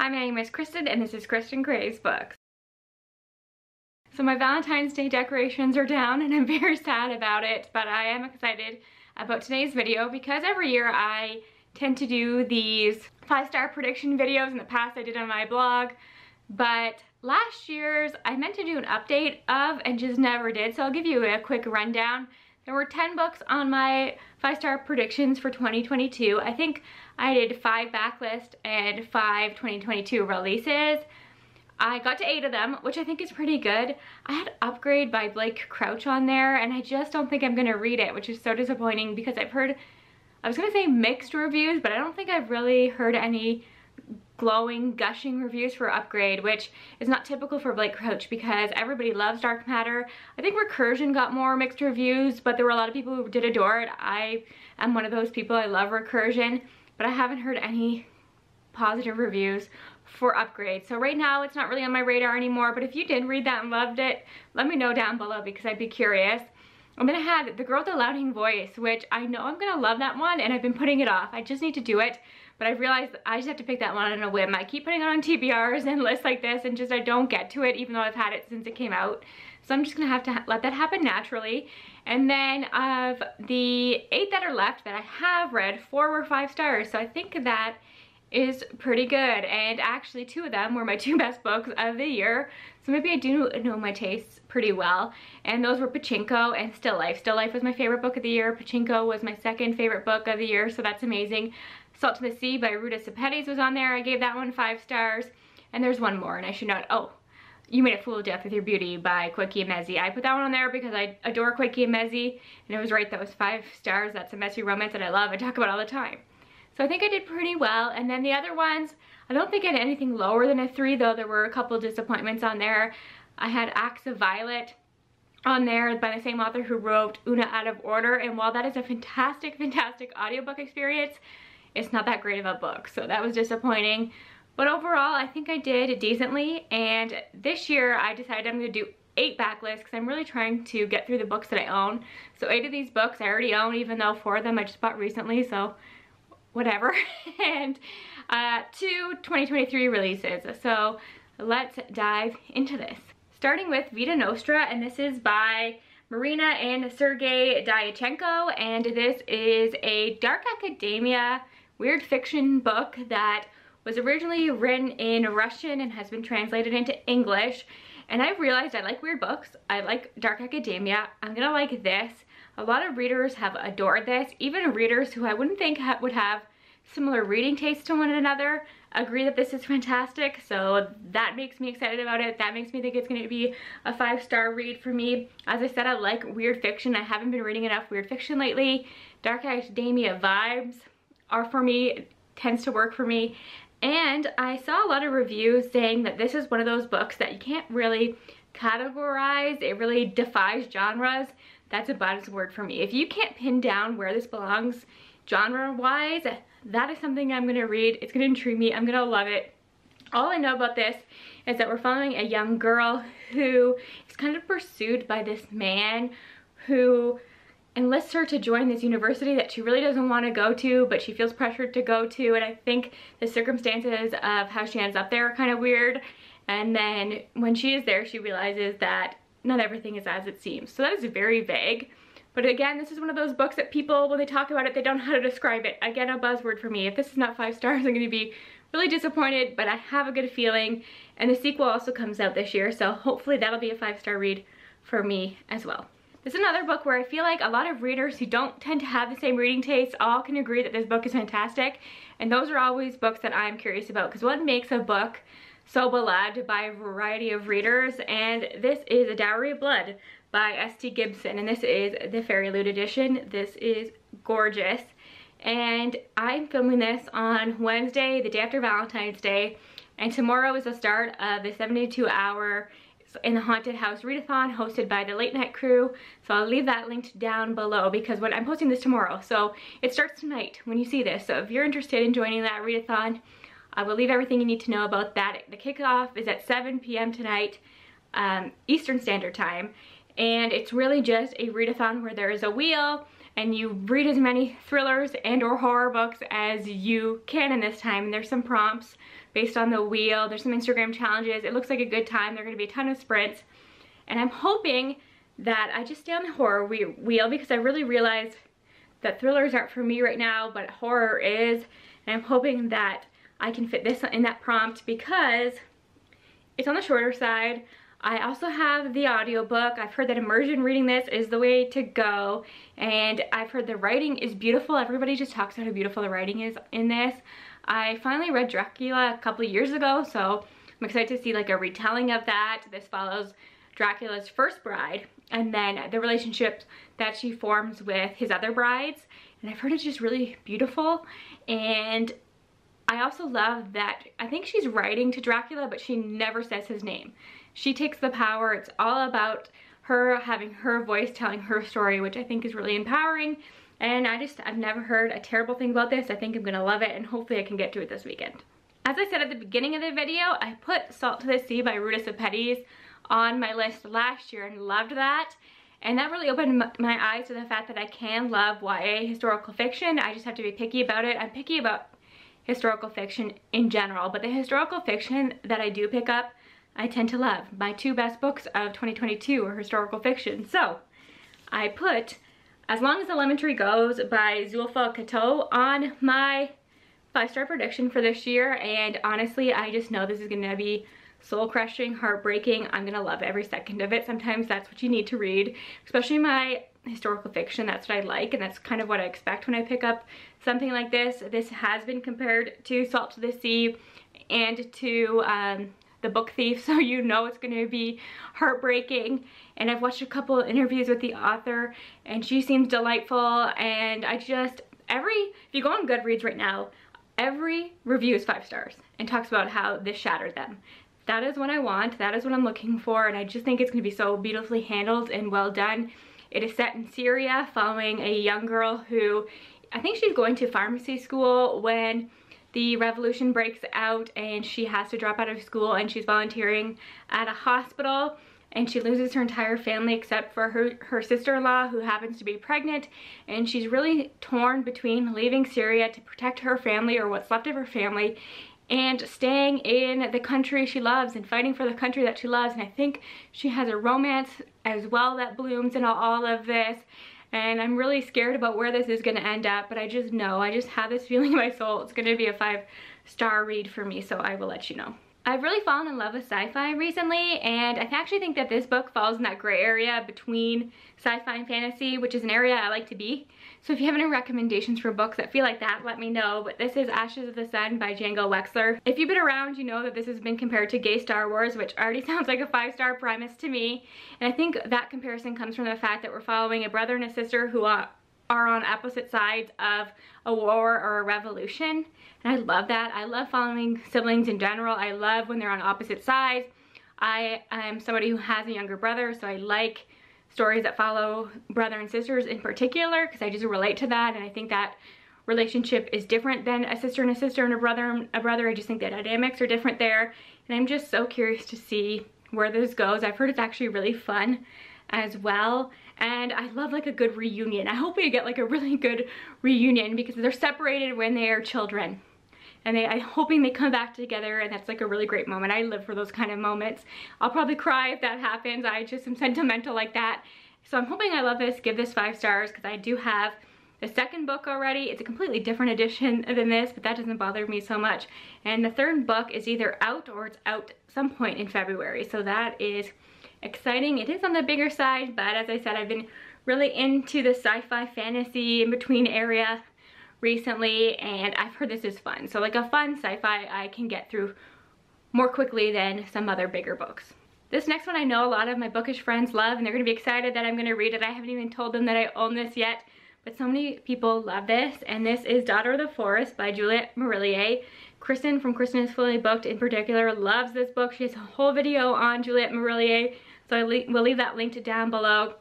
Hi, my name is Kristen and this is Kristen Craves Books. So my Valentine's Day decorations are down and I'm very sad about it, but I am excited about today's video because every year I tend to do these 5-star prediction videos. In the past I did on my blog, but last year's I meant to do an update of and just never did, so I'll give you a quick rundown. There were 10 books on my 5-star predictions for 2022. I think I did 5 backlist and 5 2022 releases. I got to 8 of them, which I think is pretty good. I had Upgrade by Blake Crouch on there, and I just don't think I'm gonna read it, which is so disappointing because I've heard, I was gonna say mixed reviews, but I don't think I've really heard any glowing, gushing reviews for Upgrade, which is not typical for Blake Crouch because everybody loves Dark Matter. I think Recursion got more mixed reviews, but there were a lot of people who did adore it. I am one of those people. I love Recursion, but I haven't heard any positive reviews for Upgrade. So right now it's not really on my radar anymore, but if you did read that and loved it, let me know down below because I'd be curious. And then I had The Girl with the Louding Voice, which I know I'm gonna love that one and I've been putting it off. I just need to do it, but I've realized I just have to pick that one on a whim. I keep putting it on TBRs and lists like this and just I don't get to it even though I've had it since it came out. So I'm just gonna have to let that happen naturally. And then of the 8 that are left that I have read, 4 were 5 stars. So I think that is pretty good, and actually 2 of them were my 2 best books of the year, so maybe I do know my tastes pretty well, and those were Pachinko and Still Life. Still Life was my favorite book of the year. Pachinko was my 2nd favorite book of the year, so that's amazing. Salt to the Sea by Ruta Sepetys was on there. I gave that one 5 stars, and there's one more, and I should not, oh, You Made a Fool of Death with Your Beauty by Kweki Emezi. I put that one on there because I adore Kweki Emezi, and it was right, that was 5 stars. That's a messy romance that I love. I talk about all the time. So I think I did pretty well, and then the other ones, I don't think I had anything lower than a 3, though there were a couple disappointments on there. I had Acts of Violet on there by the same author who wrote Una Out of Order, and while that is a fantastic, fantastic audiobook experience, it's not that great of a book, so that was disappointing. But overall, I think I did decently, and this year I decided I'm going to do 8 backlists because I'm really trying to get through the books that I own. So 8 of these books I already own, even though 4 of them I just bought recently, so whatever. And 2 2023 releases. So let's dive into this. Starting with Vida Nostra, and this is by Marina and Sergei Dyachenko, and this is a dark academia weird fiction book that was originally written in Russian and has been translated into English. And I realized I like weird books. I like dark academia. I'm gonna like this. A lot of readers have adored this. Even readers who I wouldn't think would have similar reading tastes to one another agree that this is fantastic. So that makes me excited about it. That makes me think it's going to be a 5-star read for me. As I said, I like weird fiction. I haven't been reading enough weird fiction lately. Dark academia vibes are for me, tends to work for me. And I saw a lot of reviews saying that this is one of those books that you can't really categorize. It really defies genres. That's a buzzword for me. If you can't pin down where this belongs genre-wise, that is something I'm gonna read. It's gonna intrigue me. I'm gonna love it. All I know about this is that we're following a young girl who is kind of pursued by this man who enlists her to join this university that she really doesn't want to go to, but she feels pressured to go to, and I think the circumstances of how she ends up there are kind of weird. And then when she is there, she realizes that not everything is as it seems. So that is very vague. But again, this is one of those books that people, when they talk about it, they don't know how to describe it. Again, a buzzword for me. If this is not 5 stars, I'm going to be really disappointed, but I have a good feeling. And the sequel also comes out this year, so hopefully that'll be a 5-star read for me as well. This is another book where I feel like a lot of readers who don't tend to have the same reading tastes all can agree that this book is fantastic. And those are always books that I'm curious about, because what makes a book so beloved by a variety of readers? And this is A Dowry of Blood by S.T. Gibson, and this is the Fairy Loot edition. This is gorgeous, and I'm filming this on Wednesday, the day after Valentine's Day, and tomorrow is the start of the 72-hour in the Haunted House readathon hosted by the Late Night Crew. So I'll leave that linked down below because when I'm posting this tomorrow, so it starts tonight when you see this. So if you're interested in joining that readathon, I will leave everything you need to know about that. The kickoff is at 7 p.m. tonight, Eastern Standard Time. And it's really just a readathon where there is a wheel and you read as many thrillers and or horror books as you can in this time. And there's some prompts based on the wheel. There's some Instagram challenges. It looks like a good time. There are going to be a ton of sprints. And I'm hoping that I just stay on the horror wheel because I really realized that thrillers aren't for me right now, but horror is. And I'm hoping that I can fit this in that prompt because it's on the shorter side. I also have the audiobook. I've heard that immersion reading this is the way to go, and I've heard the writing is beautiful. Everybody just talks about how beautiful the writing is in this. I finally read Dracula a couple of years ago, so I'm excited to see like a retelling of that. This follows Dracula's first bride and then the relationship that she forms with his other brides, and I've heard it's just really beautiful. And I also love that I think she's writing to Dracula, but she never says his name. She takes the power. It's all about her having her voice telling her story, which I think is really empowering. And I've never heard a terrible thing about this. I think I'm gonna love it, and hopefully I can get to it this weekend. As I said at the beginning of the video, I put Salt to the Sea by Ruta Sepetys on my list last year and loved that. And that really opened my eyes to the fact that I can love YA historical fiction. I just have to be picky about it. I'm picky about historical fiction in general, but the historical fiction that I do pick up, I tend to love. My two best books of 2022 are historical fiction. So I put As Long as the Lemon Tree Goes by Zulfa Kato on my 5-star prediction for this year, and honestly I just know this is gonna be soul-crushing, heartbreaking. I'm gonna love every second of it. Sometimes that's what you need to read, especially my historical fiction. That's what I like, and that's kind of what I expect when I pick up something like this. This has been compared to Salt to the Sea and to The Book Thief, so you know it's going to be heartbreaking. And I've watched a couple of interviews with the author, and she seems delightful. And I just, if you go on Goodreads right now, every review is 5 stars and talks about how this shattered them. That is what I want. That is what I'm looking for, and I just think it's going to be so beautifully handled and well done. It is set in Syria, following a young girl who, I think she's going to pharmacy school when the revolution breaks out, and she has to drop out of school, and she's volunteering at a hospital, and she loses her entire family except for her sister-in-law, who happens to be pregnant, and she's really torn between leaving Syria to protect her family, or what's left of her family, and staying in the country she loves and fighting for the country that she loves. And I think she has a romance as well that blooms in all of this. And I'm really scared about where this is going to end up, but I just know, I just have this feeling in my soul it's going to be a 5-star read for me, so I will let you know. I've really fallen in love with sci-fi recently, and I actually think that this book falls in that gray area between sci-fi and fantasy, which is an area I like to be. So if you have any recommendations for books that feel like that, let me know. But this is Ashes of the Sun by Django Wexler. If you've been around, you know that this has been compared to Gay Star Wars, which already sounds like a 5-star premise to me. And I think that comparison comes from the fact that we're following a brother and a sister who are on opposite sides of a war or a revolution. And I love that. I love following siblings in general. I love when they're on opposite sides. I am somebody who has a younger brother, so I like stories that follow brother and sisters in particular, because I just relate to that, and I think that relationship is different than a sister and a sister and a brother and a brother. I just think the dynamics are different there, and I'm just so curious to see where this goes. I've heard it's actually really fun as well, and I love like a good reunion. I hope we get like a really good reunion, because they're separated when they are children, and I'm hoping they come back together, and that's like a really great moment. I live for those kind of moments. I'll probably cry if that happens. I just am sentimental like that. So I'm hoping I love this, give this 5 stars, because I do have the second book already. It's a completely different edition than this, but that doesn't bother me so much. And the third book is either out or it's out some point in February, so that is exciting. It is on the bigger side, but as I said, I've been really into the sci-fi fantasy in between area recently, and I've heard this is fun. So like a fun sci-fi I can get through more quickly than some other bigger books. This next one I know a lot of my bookish friends love, and they're going to be excited that I'm going to read it. I haven't even told them that I own this yet, but so many people love this, and this is Daughter of the Forest by Juliet Marillier. Kristen from Kristen is Fully Booked in particular loves this book. She has a whole video on Juliet Marillier, so I will leave that linked down below.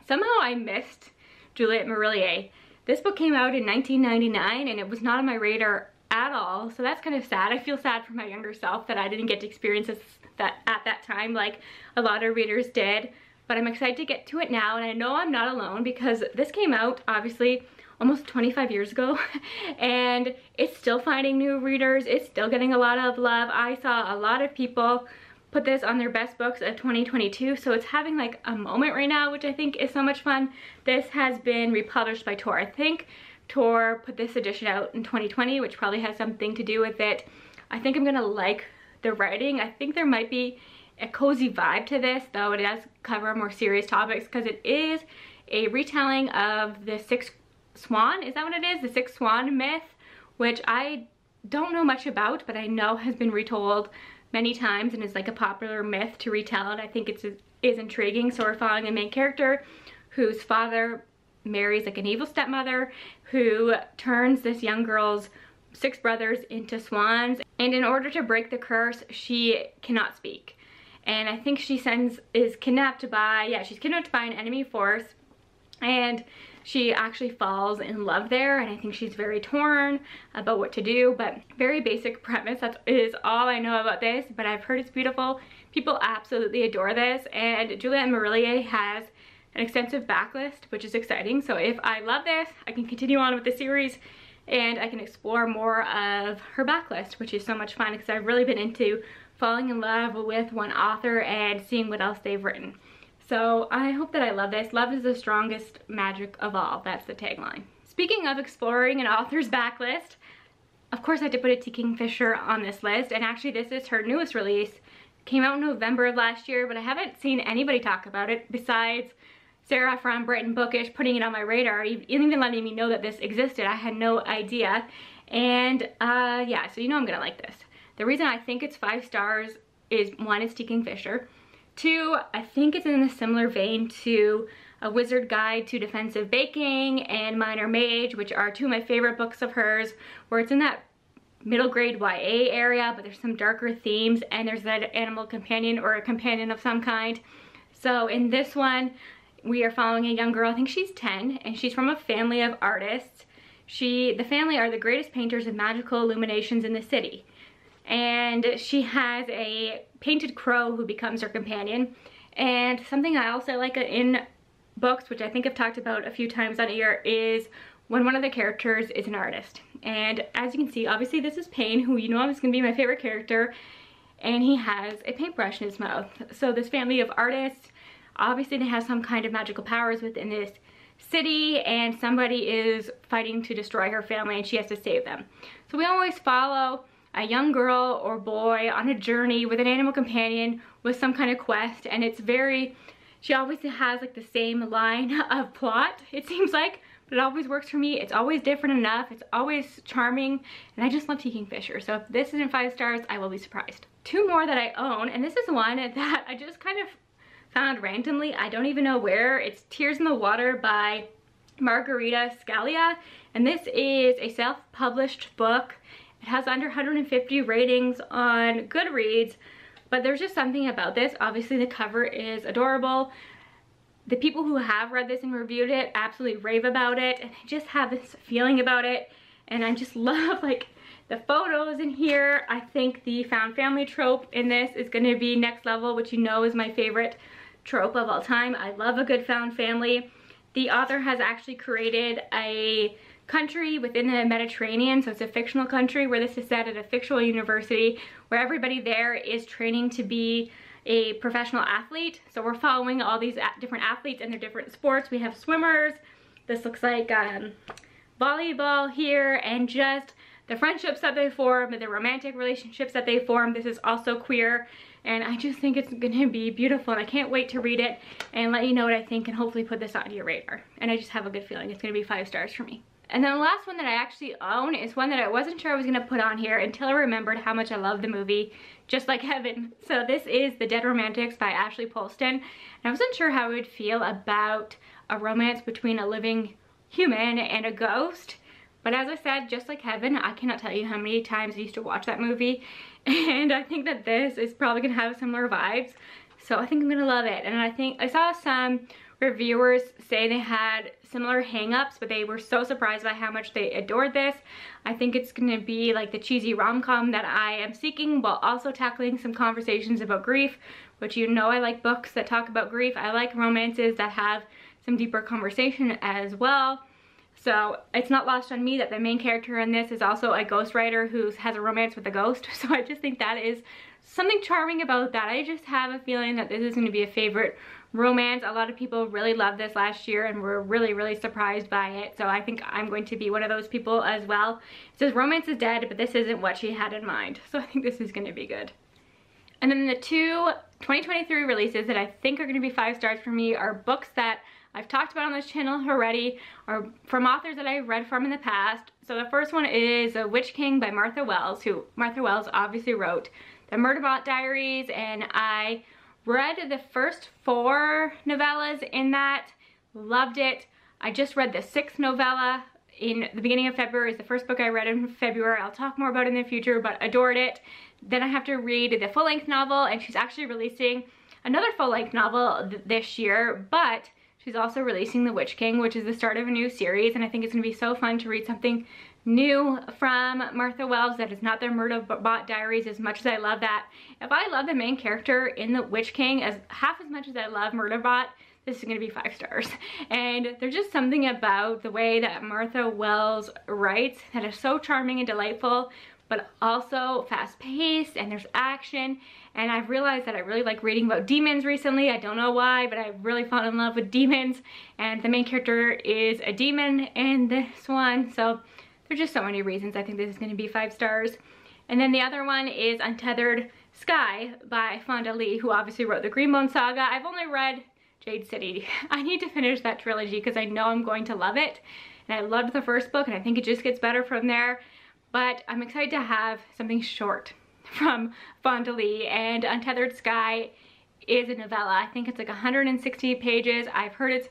Somehow I missed Juliet Marillier. This book came out in 1999, and it was not on my radar at all, so that's kind of sad. I feel sad for my younger self that I didn't get to experience this at that time like a lot of readers did, but I'm excited to get to it now, and I know I'm not alone because this came out obviously almost 25 years ago and it's still finding new readers. It's still getting a lot of love. I saw a lot of people put this on their best books of 2022, so it's having like a moment right now, which I think is so much fun. This has been republished by Tor. I think Tor put this edition out in 2020, which probably has something to do with it. I think I'm gonna like the writing. I think there might be a cozy vibe to this, though it does cover more serious topics because it is a retelling of the Sixth Swan. Is that what it is? The Sixth Swan myth, which I don't know much about, but I know has been retold many times and is like a popular myth to retell, and I think is intriguing. So we're following a main character whose father marries like an evil stepmother who turns this young girl's 6 brothers into swans, and in order to break the curse she cannot speak. And I think she's kidnapped by, she's kidnapped by an enemy force, and she actually falls in love there, and I think she's very torn about what to do. But very basic premise, that is all I know about this, but I've heard it's beautiful. People absolutely adore this, and Juliet Marillier has an extensive backlist, which is exciting. So if I love this, I can continue on with the series and I can explore more of her backlist, which is so much fun because I've really been into falling in love with one author and seeing what else they've written. So I hope that I love this. Love is the strongest magic of all. That's the tagline. Speaking of exploring an author's backlist, of course I had to put a T. Kingfisher on this list, and actually this is her newest release. Came out in November of last year, but I haven't seen anybody talk about it besides Sarah from Brighton Bookish putting it on my radar, even letting me know that this existed. I had no idea. And yeah, so you know I'm gonna like this. The reason I think it's 5 stars is, 1, it's T. Kingfisher. 2, I think it's in a similar vein to A Wizard Guide to Defensive Baking and Minor Mage, which are 2 of my favorite books of hers, where it's in that middle grade YA area, but there's some darker themes and there's that animal companion or a companion of some kind. So in this one, we are following a young girl, I think she's 10, and she's from a family of artists. The family are the greatest painters of magical illuminations in the city. And she has a painted crow who becomes her companion. And something I also like in books, which I think I've talked about a few times on here, is when one of the characters is an artist. And as you can see, obviously this is Payne, who you know is going to be my favorite character, and he has a paintbrush in his mouth. So this family of artists, obviously they have some kind of magical powers within this city, and somebody is fighting to destroy her family and she has to save them. So we always follow a young girl or boy on a journey with an animal companion with some kind of quest, and it's very, she always has like the same line of plot, it seems like, but it always works for me. It's always different enough, it's always charming, and I just love T. Kingfisher. So if this isn't 5 stars, I will be surprised. 2 more that I own, and this is one that I just kind of found randomly. I don't even know where. It's Tears in the Water by Margarita Scalia, and this is a self-published book. It has under 150 ratings on Goodreads, but there's just something about this. Obviously the cover is adorable. The people who have read this and reviewed it absolutely rave about it, and I just have this feeling about it, and I just love like the photos in here. I think the found family trope in this is going to be next level, which you know is my favorite trope of all time. I love a good found family. The author has actually created a country within the Mediterranean, so it's a fictional country where this is set at a fictional university where everybody there is training to be a professional athlete. So we're following all these different athletes and their different sports. We have swimmers, this looks like volleyball here, and just the friendships that they form and the romantic relationships that they form. This is also queer, and I just think it's gonna be beautiful, and I can't wait to read it and let you know what I think and hopefully put this on your radar. And I just have a good feeling it's gonna be 5 stars for me. And then the last one that I actually own is one that I wasn't sure I was gonna put on here until I remembered how much I love the movie Just Like Heaven. So this is The Dead Romantics by Ashley Polston. And I wasn't sure how I would feel about a romance between a living human and a ghost. But as I said, Just Like Heaven, I cannot tell you how many times I used to watch that movie. And I think that this is probably gonna have similar vibes. So I think I'm gonna love it. And I think I saw some reviewers say they had similar hang-ups, but they were so surprised by how much they adored this. I think it's gonna be like the cheesy rom-com that I am seeking, while also tackling some conversations about grief, which you know I like books that talk about grief. I like romances that have some deeper conversation as well. So it's not lost on me that the main character in this is also a ghostwriter who has a romance with a ghost. So I just think that is something charming about that. I just have a feeling that this is going to be a favorite romance. A lot of people really loved this last year and were really surprised by it. So I think I'm going to be one of those people as well. It says romance is dead, but this isn't what she had in mind. So I think this is going to be good. And then the two 2023 releases that I think are going to be 5 stars for me are books that I've talked about on this channel already, or from authors that I've read from in the past. So the first one is Witch King by Martha Wells, who Martha Wells obviously wrote the Murderbot Diaries, and I read the first 4 novellas in that, loved it. I just read the 6th novella in the beginning of February. It's the first book I read in February. I'll talk more about it in the future, but adored it. Then I have to read the full-length novel, and she's actually releasing another full-length novel this year, but she's also releasing The Witch King, which is the start of a new series, and I think it's going to be so fun to read something new from Martha Wells that is not the Murderbot Diaries, as much as I love that. If I love the main character in The Witch King as half as much as I love Murderbot, this is going to be 5 stars. And there's just something about the way that Martha Wells writes that is so charming and delightful, but also fast-paced, and there's action. And I've realized that I really like reading about demons recently. I don't know why, but I've really fallen in love with demons, and the main character is a demon in this one. So there's just so many reasons I think this is going to be 5 stars. And then the other one is Untethered Sky by Fonda Lee, who obviously wrote the Greenbone Saga. I've only read Jade City. I need to finish that trilogy because I know I'm going to love it. And I loved the first book, and I think it just gets better from there. But I'm excited to have something short from Fonda Lee, and Untethered Sky is a novella. I think it's like 160 pages. I've heard it's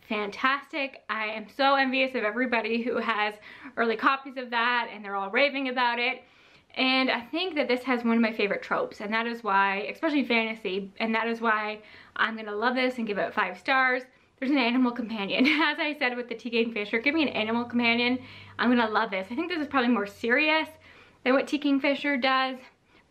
fantastic. I am so envious of everybody who has early copies of that, and they're all raving about it. And I think that this has one of my favorite tropes, and that is why, especially fantasy, and that is why I'm gonna love this and give it 5 stars. There's an animal companion. As I said with the T. Kingfisher, give me an animal companion. I'm gonna love this. I think this is probably more serious than what T. Kingfisher does,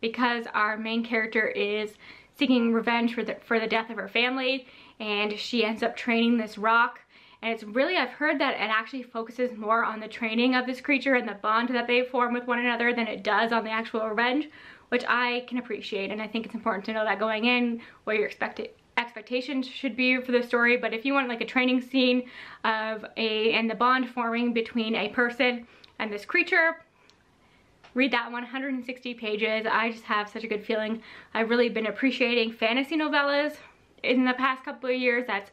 because our main character is seeking revenge for the death of her family, and she ends up training this rock. And it's really, I've heard that it actually focuses more on the training of this creature and the bond that they form with one another than it does on the actual revenge, which I can appreciate. And I think it's important to know that going in, what your expectations should be for the story. But if you want like a training scene of and the bond forming between a person and this creature, read that 160 pages. I just have such a good feeling. I've really been appreciating fantasy novellas in the past couple of years. That's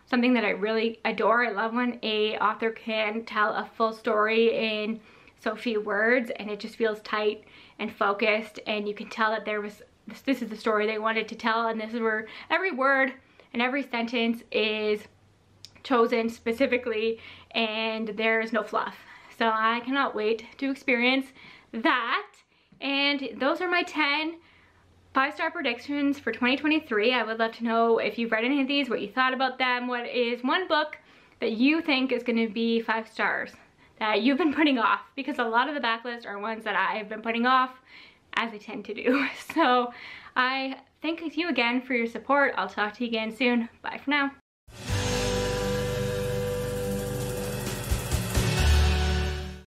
something that I really adore. I love when a author can tell a full story in so few words, and it just feels tight and focused, and you can tell that this is the story they wanted to tell, and this is where every word and every sentence is chosen specifically, and there's no fluff. So I cannot wait to experience that. And those are my 10 5-star predictions for 2023. I would love to know if you've read any of these, what you thought about them. What is one book that you think is going to be 5 stars that you've been putting off? Because a lot of the backlist are ones that I've been putting off, as I tend to do. So I thank you again for your support. I'll talk to you again soon. Bye for now.